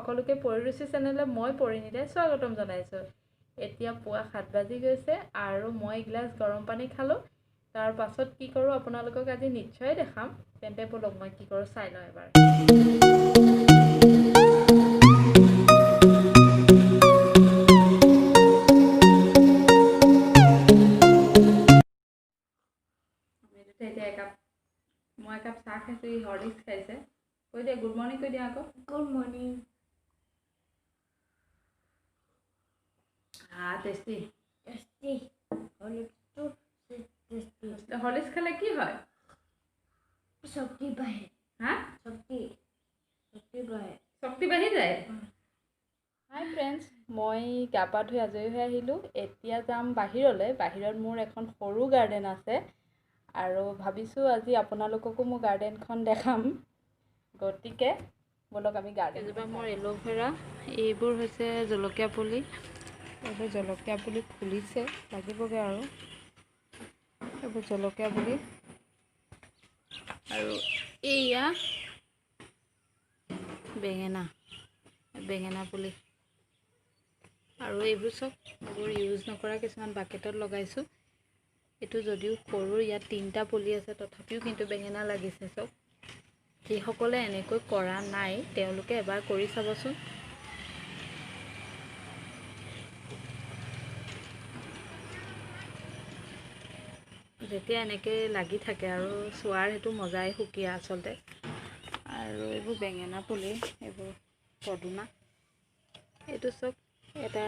সকলোকে পৰিৰুচি চেনেললৈ মই পৰিণীতাই স্বাগতম জনাইছোঁ। এতিয়া পুৱা 7 বাজি গৈছে আৰু মই এগিলাচ গৰম পানী খালোঁ। তাৰ পাছত কি কৰোঁ আপোনালোকক আজি নিশ্চয় দেখাম। তেন্তে বলক মই কি কৰোঁ চাই লওঁ এবাৰ। মই একাপ চাহ খাইছোঁ, হৰলিক্স খাইছে। কৈ দিয়া গুড মৰ্ণিং কৈ দিয়া আকৌ। Good morning. টেষ্টি টেষ্টি হৰলিক্সটো টেষ্টি। হৰলিক্স খালে কি হয়? শক্তি বাঢ়ে। হা? শক্তি বাঢ়ে। শক্তি বাঢ়ি যায়। হাই ফ্ৰেণ্ডছ, মই গা পা ধুই আজৰি হৈ আহিলোঁ। এতিয়া যাম বাহিৰলৈ। বাহিৰত মোৰ এখন সৰু গাৰ্ডেন আছে আৰু ভাবিছোঁ আজি আপোনালোককো মোৰ গাৰ্ডেনখন দেখাম। গতিকে বলক আমি গাৰ্ডেন। এজোপা মোৰ এল'ভেৰা, এইবোৰ হৈছে জলকীয়া পুলি। এইবোৰ জলকীয়া পুলি ফুলিছে, লাগিবগৈ আৰু। এইবোৰ জলকীয়া পুলি আৰু এইয়া বেঙেনা পুলি আৰু এইবোৰ চব ইউজ নকৰা কিছুমান বাকেটত লগাইছোঁ। এইটো যদিও সৰু, ইয়াত 3টা পুলি আছে, তথাপিও কিন্তু বেঙেনা লাগিছে চব। যিসকলে এনেকৈ কৰা নাই তেওঁলোকে এবাৰ কৰি চাবচোন। যেতিয়া এনেকৈ লাগি থাকে আৰু চোৱাৰ সেইটো মজাই সুকীয়া আচলতে। আৰু এইবোৰ বেঙেনা পুলি, এইবোৰ পদুনা, এইটো চব এটা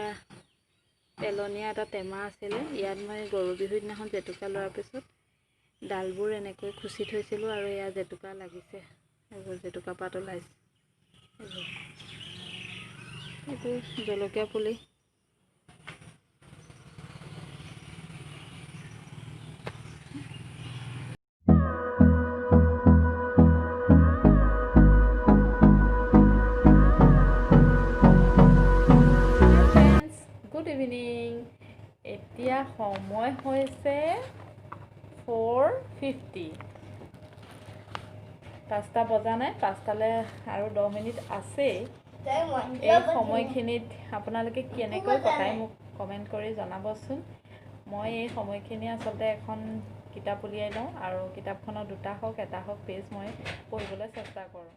পেলনীয়া এটা টেমা আছিলে। ইয়াত মই গৰু বিহুৰ দিনাখন জেতুকা লোৱাৰ পিছত ডালবোৰ এনেকৈ খুচি থৈছিলোঁ আৰু এয়া জেতুকা লাগিছে। এইবোৰ জেতুকা পাত ওলাইছে। এইবোৰ জলকীয়া পুলি। Good evening. এতিয়া সময় হৈছে 4:50। 5টা বজা নাই, 5টালৈ আৰু 10 মিনিট আছেই। এই সময়খিনিত আপোনালোকে কেনেকৈ কটাই মোক কমেণ্ট কৰি জনাবচোন। মই এই সময়খিনি আচলতে এখন কিতাপ উলিয়াই লওঁ আৰু কিতাপখনৰ 2টা হওক 1টা হওক পেজ মই পঢ়িবলৈ চেষ্টা কৰোঁ।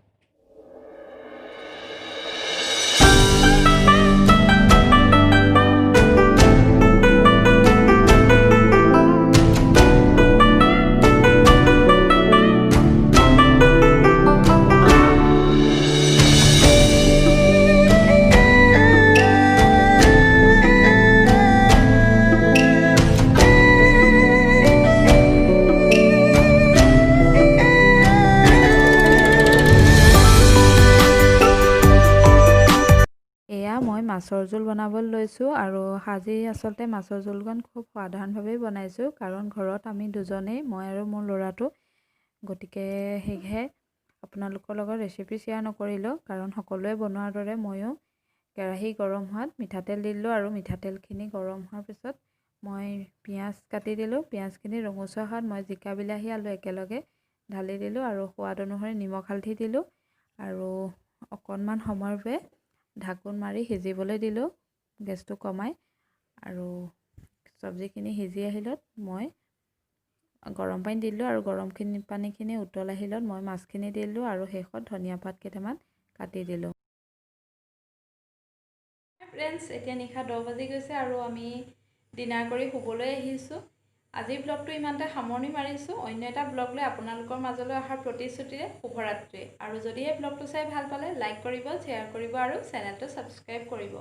মই মাছৰ জোল বনাবলৈ লৈছোঁ আৰু আজি আচলতে মাছৰ জোলকণ খুব সাধাৰণভাৱেই বনাইছোঁ, কাৰণ ঘৰত আমি দুজনেই, মই আৰু মোৰ ল'ৰাটো। গতিকে সেয়েহে আপোনালোকৰ লগত ৰেচিপি শ্বেয়াৰ নকৰিলোঁ, কাৰণ সকলোৱে বনোৱাৰ দৰে ময়ো কেৰাহী গৰম হোৱাত মিঠাতেল দি দিলোঁ আৰু মিঠাতেলখিনি গৰম হোৱাৰ পিছত মই পিঁয়াজ কাটি দিলোঁ। পিঁয়াজখিনি ৰঙচুৱা হোৱাত মই জিকা, বিলাহী, আলু একেলগে ঢালি দিলোঁ আৰু সোৱাদ অনুসৰি নিমখ হালধি দিলোঁ আৰু অকণমান সময়ৰ বাবে ঢাকোন মাৰি সিজিবলৈ দিলোঁ গেছটো কমাই। আৰু চব্জিখিনি সিজি আহিলত মই গৰম পানী দিলোঁ আৰু পানীখিনি উতল আহিলত মই মাছখিনি দিলোঁ আৰু শেষত ধনিয়া পাত কেইটামান কাটি দিলোঁ। ফ্ৰেণ্ডছ, এতিয়া নিশা 10 বাজি গৈছে আৰু আমি ডিনাৰ কৰি শুবলৈ আহিছোঁ। আজিৰ ব্লগটো ইমানতে সামৰণি মাৰিছোঁ। অন্য এটা ব্লগ লৈ আপোনালোকৰ মাজলৈ অহাৰ প্ৰতিশ্ৰুতিৰে শুভৰাত্ৰি। আৰু যদি এই ব্লগটো চাই ভাল পালে লাইক কৰিব, শ্বেয়াৰ কৰিব আৰু চেনেলটো ছাবস্ক্ৰাইব কৰিব।